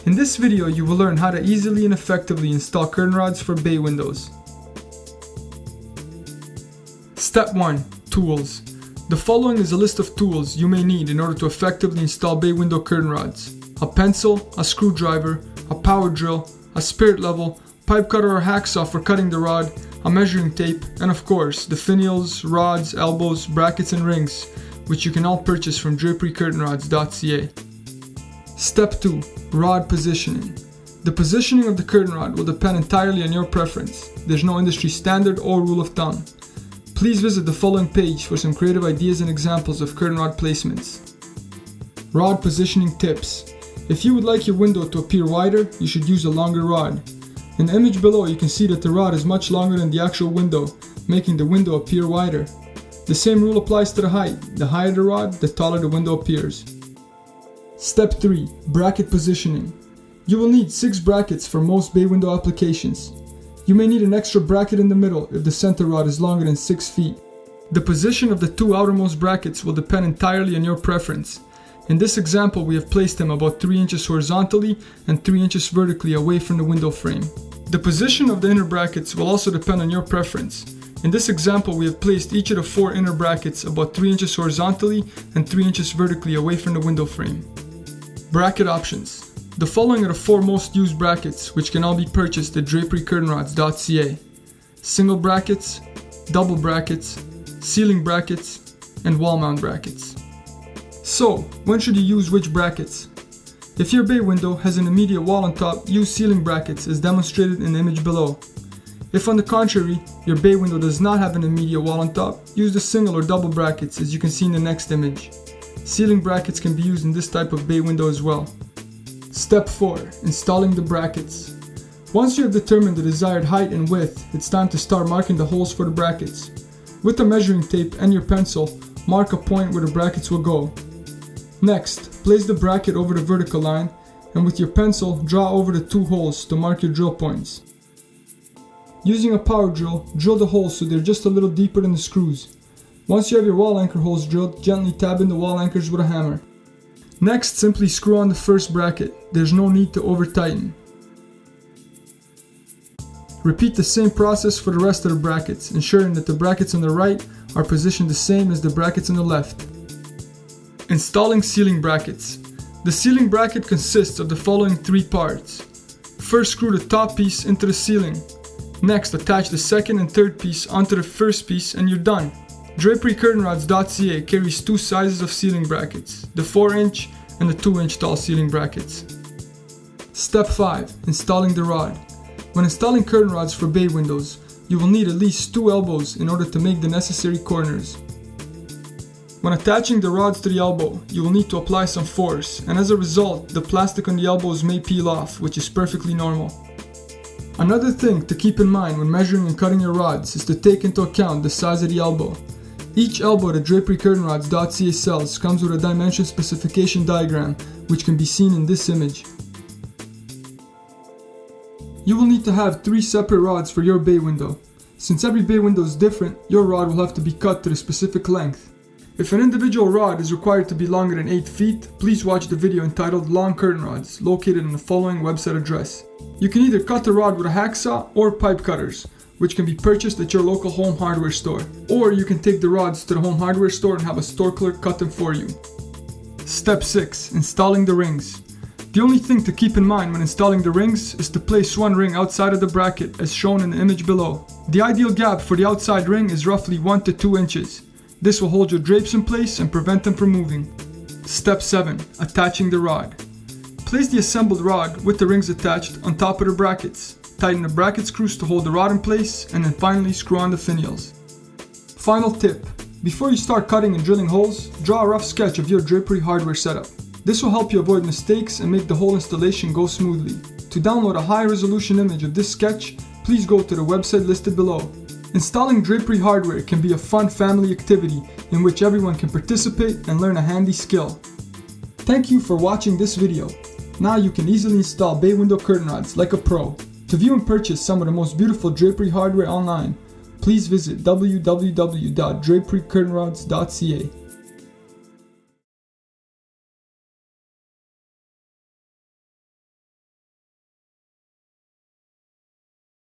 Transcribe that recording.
In this video, you will learn how to easily and effectively install curtain rods for bay windows. Step 1. Tools. The following is a list of tools you may need in order to effectively install bay window curtain rods. A pencil, a screwdriver, a power drill, a spirit level, pipe cutter or hacksaw for cutting the rod, a measuring tape, and of course, the finials, rods, elbows, brackets, and rings, which you can all purchase from draperycurtainrods.ca. Step 2. Rod positioning. The positioning of the curtain rod will depend entirely on your preference. There's no industry standard or rule of thumb. Please visit the following page for some creative ideas and examples of curtain rod placements. Rod positioning tips. If you would like your window to appear wider, you should use a longer rod. In the image below, you can see that the rod is much longer than the actual window, making the window appear wider. The same rule applies to the height. The higher the rod, the taller the window appears. Step 3. Bracket positioning. You will need 6 brackets for most bay window applications. You may need an extra bracket in the middle if the center rod is longer than 6 feet. The position of the 2 outermost brackets will depend entirely on your preference. In this example, we have placed them about 3 inches horizontally and 3 inches vertically away from the window frame. The position of the inner brackets will also depend on your preference. In this example, we have placed each of the 4 inner brackets about 3 inches horizontally and 3 inches vertically away from the window frame. Bracket options. The following are the 4 most used brackets, which can all be purchased at draperycurtainrods.ca. Single brackets, double brackets, ceiling brackets, and wall mount brackets. So, when should you use which brackets? If your bay window has an immediate wall on top, use ceiling brackets as demonstrated in the image below. If on the contrary, your bay window does not have an immediate wall on top, use the single or double brackets as you can see in the next image. Ceiling brackets can be used in this type of bay window as well. Step 4. Installing the brackets. Once you have determined the desired height and width, it's time to start marking the holes for the brackets. With the measuring tape and your pencil, mark a point where the brackets will go. Next, place the bracket over the vertical line, and with your pencil, draw over the 2 holes to mark your drill points. Using a power drill, drill the holes so they're just a little deeper than the screws. Once you have your wall anchor holes drilled, gently tab in the wall anchors with a hammer. Next, simply screw on the first bracket. There's no need to over-tighten. Repeat the same process for the rest of the brackets, ensuring that the brackets on the right are positioned the same as the brackets on the left. Installing ceiling brackets. The ceiling bracket consists of the following 3 parts. First, screw the top piece into the ceiling. Next, attach the second and third piece onto the first piece and you're done. draperycurtainrods.ca carries 2 sizes of ceiling brackets, the 4-inch and the 2-inch tall ceiling brackets. Step 5. Installing the rod. When installing curtain rods for bay windows, you will need at least 2 elbows in order to make the necessary corners. When attaching the rods to the elbow, you will need to apply some force, and as a result, the plastic on the elbows may peel off, which is perfectly normal. Another thing to keep in mind when measuring and cutting your rods is to take into account the size of the elbow. Each elbow that draperycurtainrods.ca sells comes with a dimension specification diagram, which can be seen in this image. You will need to have 3 separate rods for your bay window. Since every bay window is different, your rod will have to be cut to the specific length. If an individual rod is required to be longer than 8 feet, please watch the video entitled Long Curtain Rods, located on the following website address. You can either cut the rod with a hacksaw or pipe cutters, which can be purchased at your local home hardware store. Or you can take the rods to the home hardware store and have a store clerk cut them for you. Step 6. Installing the rings. The only thing to keep in mind when installing the rings is to place one ring outside of the bracket as shown in the image below. The ideal gap for the outside ring is roughly 1 to 2 inches. This will hold your drapes in place and prevent them from moving. Step 7. Attaching the rod. Place the assembled rod with the rings attached on top of the brackets. Tighten the bracket screws to hold the rod in place, and then finally screw on the finials. Final tip. Before you start cutting and drilling holes, draw a rough sketch of your drapery hardware setup. This will help you avoid mistakes and make the whole installation go smoothly. To download a high-resolution image of this sketch, please go to the website listed below. Installing drapery hardware can be a fun family activity in which everyone can participate and learn a handy skill. Thank you for watching this video. Now you can easily install bay window curtain rods like a pro. To view and purchase some of the most beautiful drapery hardware online, please visit www.draperycurtainrods.ca.